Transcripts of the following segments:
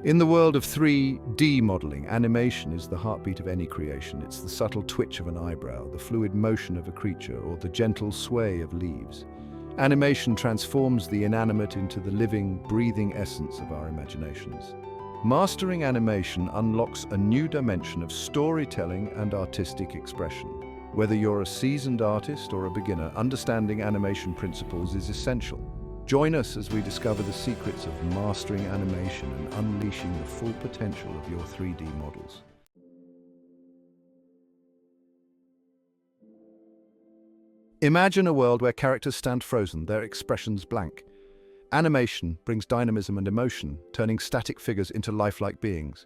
In the world of 3D modeling, animation is the heartbeat of any creation. It's the subtle twitch of an eyebrow, the fluid motion of a creature, or the gentle sway of leaves. Animation transforms the inanimate into the living, breathing essence of our imaginations. Mastering animation unlocks a new dimension of storytelling and artistic expression. Whether you're a seasoned artist or a beginner, understanding animation principles is essential. Join us as we discover the secrets of mastering animation and unleashing the full potential of your 3D models. Imagine a world where characters stand frozen, their expressions blank. Animation brings dynamism and emotion, turning static figures into lifelike beings.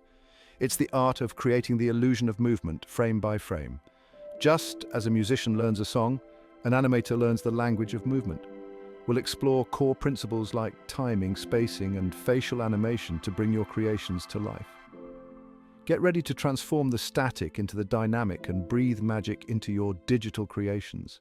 It's the art of creating the illusion of movement, frame by frame. Just as a musician learns a song, an animator learns the language of movement. We'll explore core principles like timing, spacing, and facial animation to bring your creations to life. Get ready to transform the static into the dynamic and breathe magic into your digital creations.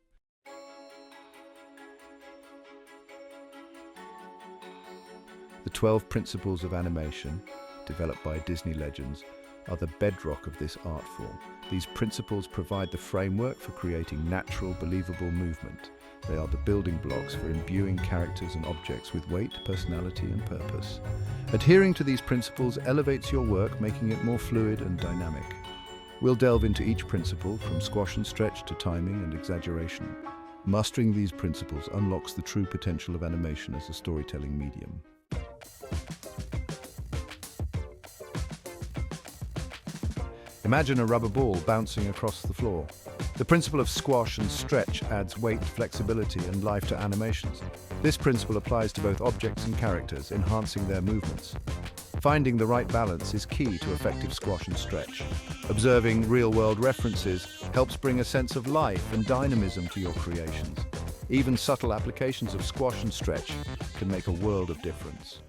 The 12 principles of animation, developed by Disney legends, are the bedrock of this art form. These principles provide the framework for creating natural, believable movement. They are the building blocks for imbuing characters and objects with weight, personality, and purpose. Adhering to these principles elevates your work, making it more fluid and dynamic. We'll delve into each principle, from squash and stretch to timing and exaggeration. Mastering these principles unlocks the true potential of animation as a storytelling medium. Imagine a rubber ball bouncing across the floor. The principle of squash and stretch adds weight, flexibility, and life to animations. This principle applies to both objects and characters, enhancing their movements. Finding the right balance is key to effective squash and stretch. Observing real-world references helps bring a sense of life and dynamism to your creations. Even subtle applications of squash and stretch can make a world of difference.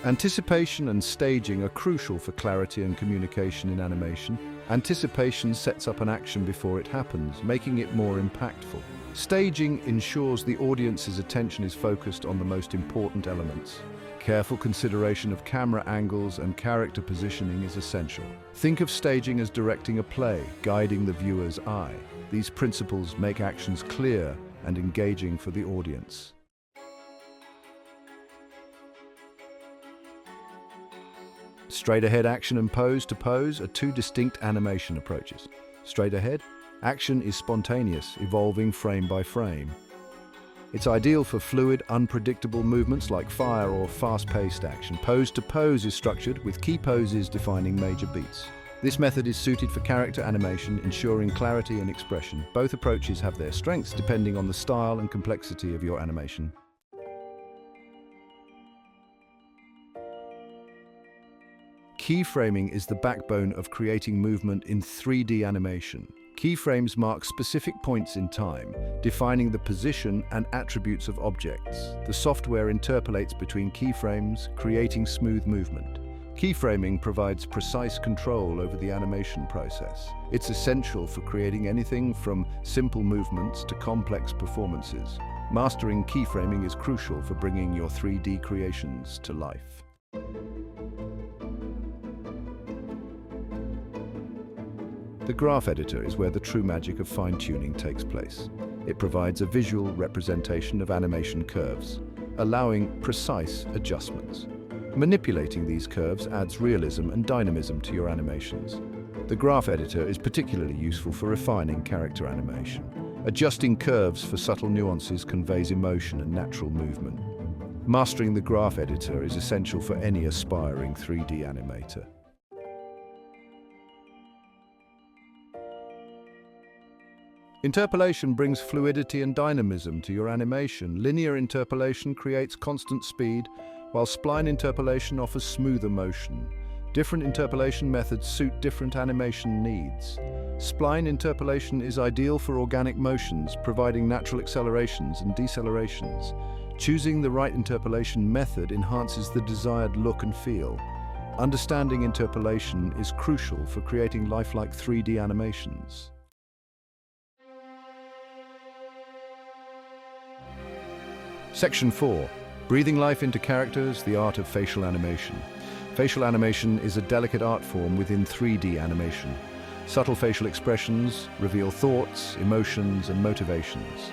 Anticipation and staging are crucial for clarity and communication in animation. Anticipation sets up an action before it happens, making it more impactful. Staging ensures the audience's attention is focused on the most important elements. Careful consideration of camera angles and character positioning is essential. Think of staging as directing a play, guiding the viewer's eye. These principles make actions clear and engaging for the audience. Straight-ahead action and pose-to-pose are two distinct animation approaches. Straight-ahead action is spontaneous, evolving frame by frame. It's ideal for fluid, unpredictable movements like fire or fast-paced action. Pose-to-pose is structured, with key poses defining major beats. This method is suited for character animation, ensuring clarity and expression. Both approaches have their strengths depending on the style and complexity of your animation. Keyframing is the backbone of creating movement in 3D animation. Keyframes mark specific points in time, defining the position and attributes of objects. The software interpolates between keyframes, creating smooth movement. Keyframing provides precise control over the animation process. It's essential for creating anything from simple movements to complex performances. Mastering keyframing is crucial for bringing your 3D creations to life. The graph editor is where the true magic of fine-tuning takes place. It provides a visual representation of animation curves, allowing precise adjustments. Manipulating these curves adds realism and dynamism to your animations. The graph editor is particularly useful for refining character animation. Adjusting curves for subtle nuances conveys emotion and natural movement. Mastering the graph editor is essential for any aspiring 3D animator. Interpolation brings fluidity and dynamism to your animation. Linear interpolation creates constant speed, while spline interpolation offers smoother motion. Different interpolation methods suit different animation needs. Spline interpolation is ideal for organic motions, providing natural accelerations and decelerations. Choosing the right interpolation method enhances the desired look and feel. Understanding interpolation is crucial for creating lifelike 3D animations. Section 4. Breathing life into characters, the art of facial animation. Facial animation is a delicate art form within 3D animation. Subtle facial expressions reveal thoughts, emotions, and motivations.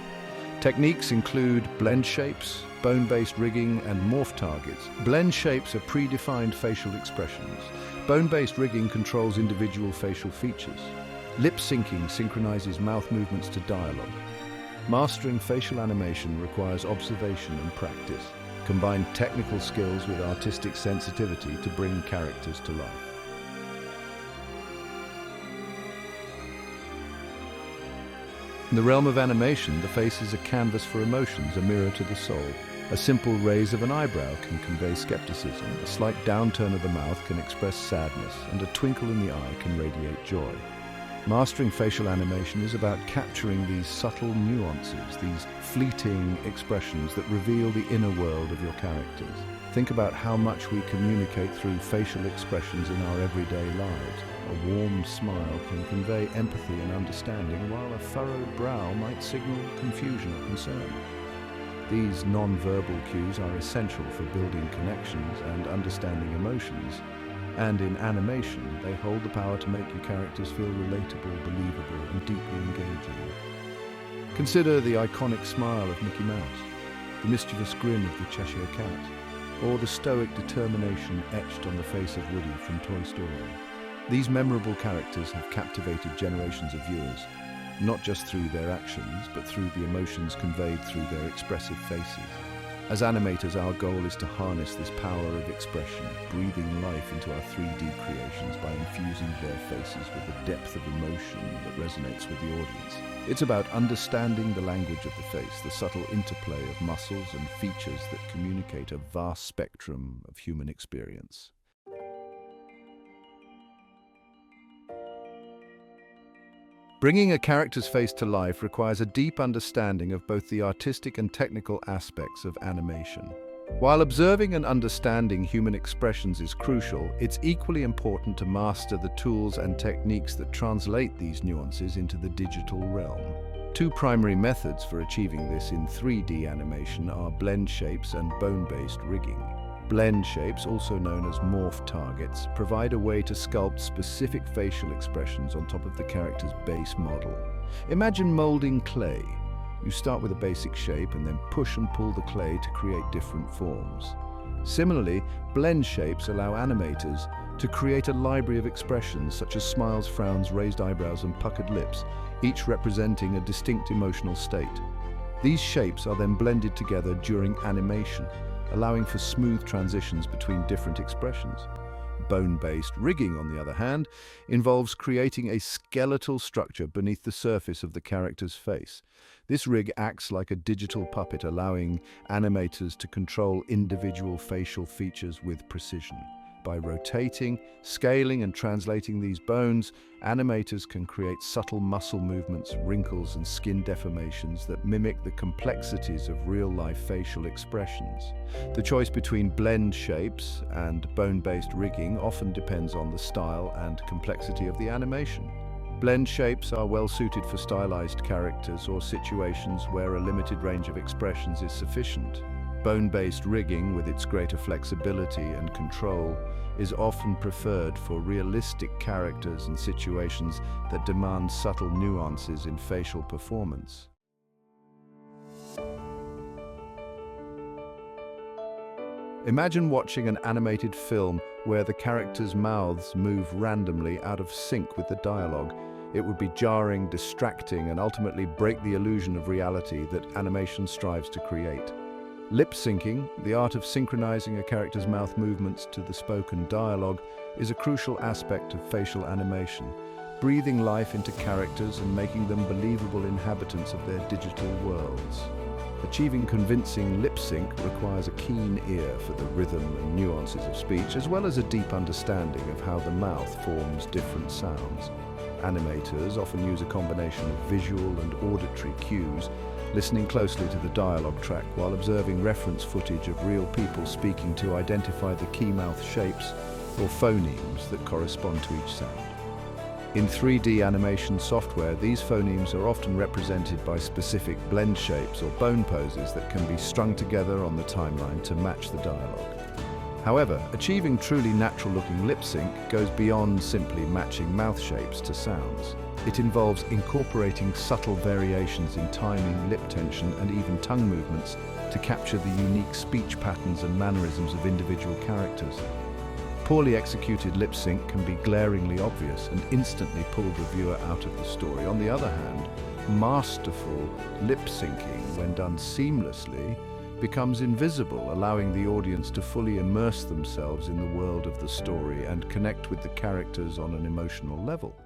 Techniques include blend shapes, bone-based rigging, and morph targets. Blend shapes are predefined facial expressions. Bone-based rigging controls individual facial features. Lip syncing synchronizes mouth movements to dialogue. Mastering facial animation requires observation and practice. Combine technical skills with artistic sensitivity to bring characters to life. In the realm of animation, the face is a canvas for emotions, a mirror to the soul. A simple raise of an eyebrow can convey skepticism, a slight downturn of the mouth can express sadness, and a twinkle in the eye can radiate joy. Mastering facial animation is about capturing these subtle nuances, these fleeting expressions that reveal the inner world of your characters. Think about how much we communicate through facial expressions in our everyday lives. A warm smile can convey empathy and understanding, while a furrowed brow might signal confusion or concern. These non-verbal cues are essential for building connections and understanding emotions. And in animation, they hold the power to make your characters feel relatable, believable, and deeply engaging. Consider the iconic smile of Mickey Mouse, the mischievous grin of the Cheshire Cat, or the stoic determination etched on the face of Woody from Toy Story. These memorable characters have captivated generations of viewers, not just through their actions, but through the emotions conveyed through their expressive faces. As animators, our goal is to harness this power of expression, breathing life into our 3D creations by infusing their faces with a depth of emotion that resonates with the audience. It's about understanding the language of the face, the subtle interplay of muscles and features that communicate a vast spectrum of human experience. Bringing a character's face to life requires a deep understanding of both the artistic and technical aspects of animation. While observing and understanding human expressions is crucial, it's equally important to master the tools and techniques that translate these nuances into the digital realm. Two primary methods for achieving this in 3D animation are blend shapes and bone-based rigging. Blend shapes, also known as morph targets, provide a way to sculpt specific facial expressions on top of the character's base model. Imagine molding clay. You start with a basic shape and then push and pull the clay to create different forms. Similarly, blend shapes allow animators to create a library of expressions such as smiles, frowns, raised eyebrows, and puckered lips, each representing a distinct emotional state. These shapes are then blended together during animation, allowing for smooth transitions between different expressions. Bone-based rigging, on the other hand, involves creating a skeletal structure beneath the surface of the character's face. This rig acts like a digital puppet, allowing animators to control individual facial features with precision. By rotating, scaling, and translating these bones, animators can create subtle muscle movements, wrinkles, and skin deformations that mimic the complexities of real-life facial expressions. The choice between blend shapes and bone-based rigging often depends on the style and complexity of the animation. Blend shapes are well suited for stylized characters or situations where a limited range of expressions is sufficient. Bone-based rigging, with its greater flexibility and control, is often preferred for realistic characters and situations that demand subtle nuances in facial performance. Imagine watching an animated film where the characters' mouths move randomly out of sync with the dialogue. It would be jarring, distracting, and ultimately break the illusion of reality that animation strives to create. Lip syncing, the art of synchronizing a character's mouth movements to the spoken dialogue, is a crucial aspect of facial animation, breathing life into characters and making them believable inhabitants of their digital worlds. Achieving convincing lip sync requires a keen ear for the rhythm and nuances of speech, as well as a deep understanding of how the mouth forms different sounds. Animators often use a combination of visual and auditory cues, listening closely to the dialogue track while observing reference footage of real people speaking to identify the key mouth shapes or phonemes that correspond to each sound. In 3D animation software, these phonemes are often represented by specific blend shapes or bone poses that can be strung together on the timeline to match the dialogue. However, achieving truly natural-looking lip sync goes beyond simply matching mouth shapes to sounds. It involves incorporating subtle variations in timing, lip tension, and even tongue movements to capture the unique speech patterns and mannerisms of individual characters. Poorly executed lip sync can be glaringly obvious and instantly pull the viewer out of the story. On the other hand, masterful lip syncing, when done seamlessly, becomes invisible, allowing the audience to fully immerse themselves in the world of the story and connect with the characters on an emotional level.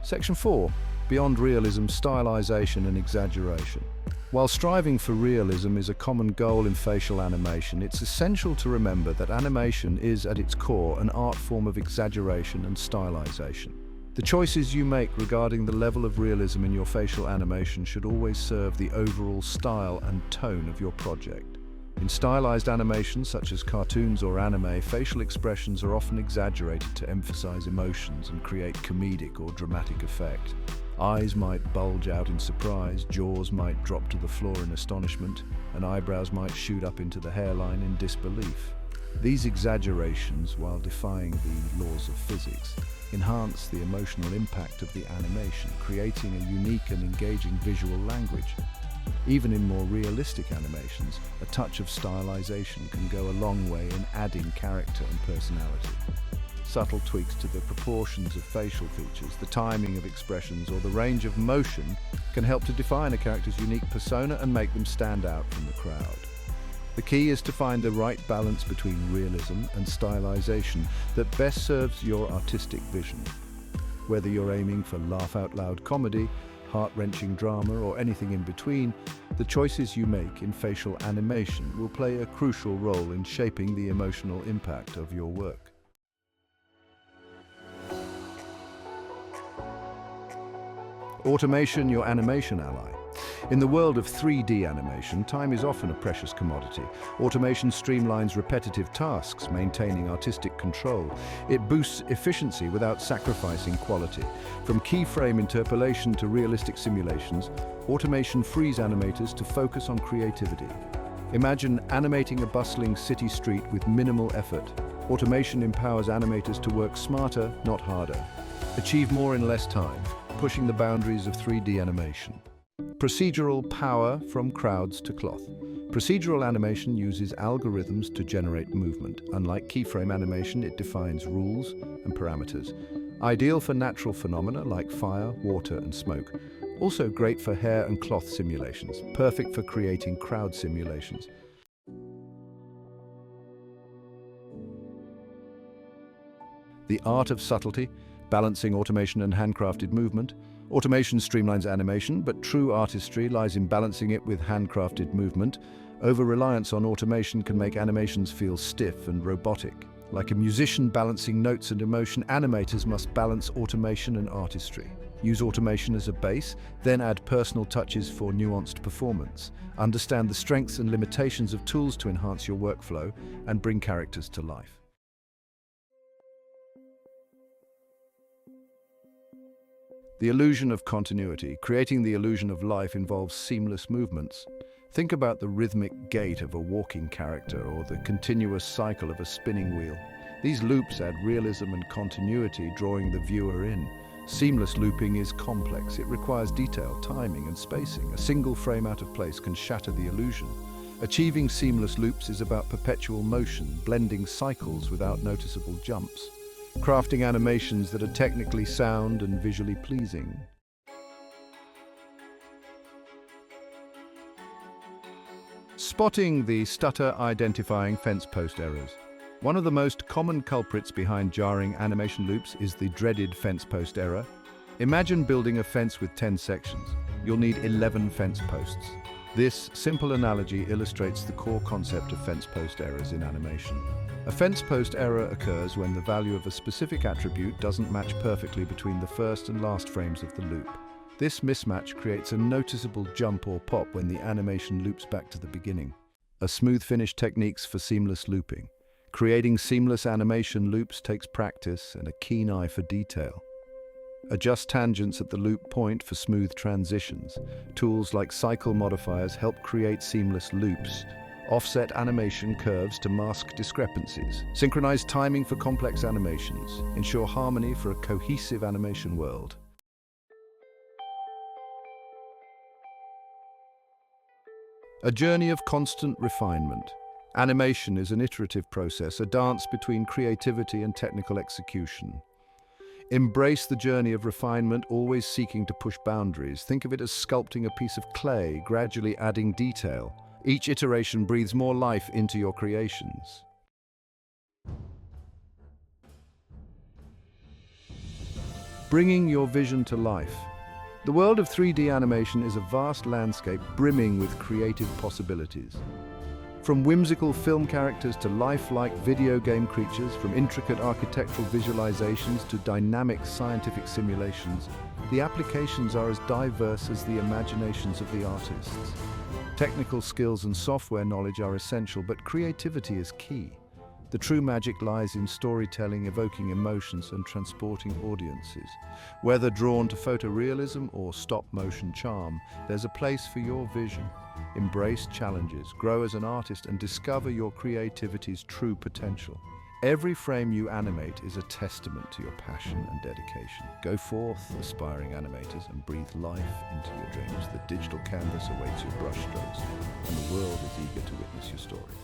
Section 4. Beyond realism, stylization and exaggeration. While striving for realism is a common goal in facial animation, it's essential to remember that animation is, at its core, an art form of exaggeration and stylization. The choices you make regarding the level of realism in your facial animation should always serve the overall style and tone of your project. In stylized animations such as cartoons or anime, facial expressions are often exaggerated to emphasize emotions and create comedic or dramatic effect. Eyes might bulge out in surprise, jaws might drop to the floor in astonishment, and eyebrows might shoot up into the hairline in disbelief. These exaggerations, while defying the laws of physics, enhance the emotional impact of the animation, creating a unique and engaging visual language. Even in more realistic animations, a touch of stylization can go a long way in adding character and personality. Subtle tweaks to the proportions of facial features, the timing of expressions, or the range of motion can help to define a character's unique persona and make them stand out from the crowd. The key is to find the right balance between realism and stylization that best serves your artistic vision. Whether you're aiming for laugh-out-loud comedy, heart-wrenching drama, or anything in between, the choices you make in facial animation will play a crucial role in shaping the emotional impact of your work. Automation, your animation ally. In the world of 3D animation, time is often a precious commodity. Automation streamlines repetitive tasks, maintaining artistic control. It boosts efficiency without sacrificing quality. From keyframe interpolation to realistic simulations, automation frees animators to focus on creativity. Imagine animating a bustling city street with minimal effort. Automation empowers animators to work smarter, not harder. Achieve more in less time, pushing the boundaries of 3D animation. Procedural power from crowds to cloth. Procedural animation uses algorithms to generate movement. Unlike keyframe animation, it defines rules and parameters. Ideal for natural phenomena like fire, water, and smoke. Also great for hair and cloth simulations. Perfect for creating crowd simulations. The art of subtlety, balancing automation and handcrafted movement. Automation streamlines animation, but true artistry lies in balancing it with handcrafted movement. Over-reliance on automation can make animations feel stiff and robotic. Like a musician balancing notes and emotion, animators must balance automation and artistry. Use automation as a base, then add personal touches for nuanced performance. Understand the strengths and limitations of tools to enhance your workflow and bring characters to life. The illusion of continuity. Creating the illusion of life involves seamless movements. Think about the rhythmic gait of a walking character or the continuous cycle of a spinning wheel. These loops add realism and continuity, drawing the viewer in. Seamless looping is complex. It requires detail, timing, and spacing. A single frame out of place can shatter the illusion. Achieving seamless loops is about perpetual motion, blending cycles without noticeable jumps. Crafting animations that are technically sound and visually pleasing. Spotting the stutter-identifying fence post errors. One of the most common culprits behind jarring animation loops is the dreaded fence post error. Imagine building a fence with 10 sections. You'll need 11 fence posts. This simple analogy illustrates the core concept of fence post errors in animation. A fence post error occurs when the value of a specific attribute doesn't match perfectly between the first and last frames of the loop. This mismatch creates a noticeable jump or pop when the animation loops back to the beginning. A smooth finish techniques for seamless looping. Creating seamless animation loops takes practice and a keen eye for detail. Adjust tangents at the loop point for smooth transitions. Tools like cycle modifiers help create seamless loops. Offset animation curves to mask discrepancies. Synchronize timing for complex animations. Ensure harmony for a cohesive animation world. A journey of constant refinement. Animation is an iterative process, a dance between creativity and technical execution. Embrace the journey of refinement, always seeking to push boundaries. Think of it as sculpting a piece of clay, gradually adding detail. Each iteration breathes more life into your creations. Bringing your vision to life. The world of 3D animation is a vast landscape brimming with creative possibilities. From whimsical film characters to lifelike video game creatures, from intricate architectural visualizations to dynamic scientific simulations, the applications are as diverse as the imaginations of the artists. Technical skills and software knowledge are essential, but creativity is key. The true magic lies in storytelling, evoking emotions and transporting audiences. Whether drawn to photorealism or stop-motion charm, there's a place for your vision. Embrace challenges, grow as an artist, and discover your creativity's true potential. Every frame you animate is a testament to your passion and dedication. Go forth, aspiring animators, and breathe life into your dreams. The digital canvas awaits your brushstrokes, and the world is eager to witness your stories.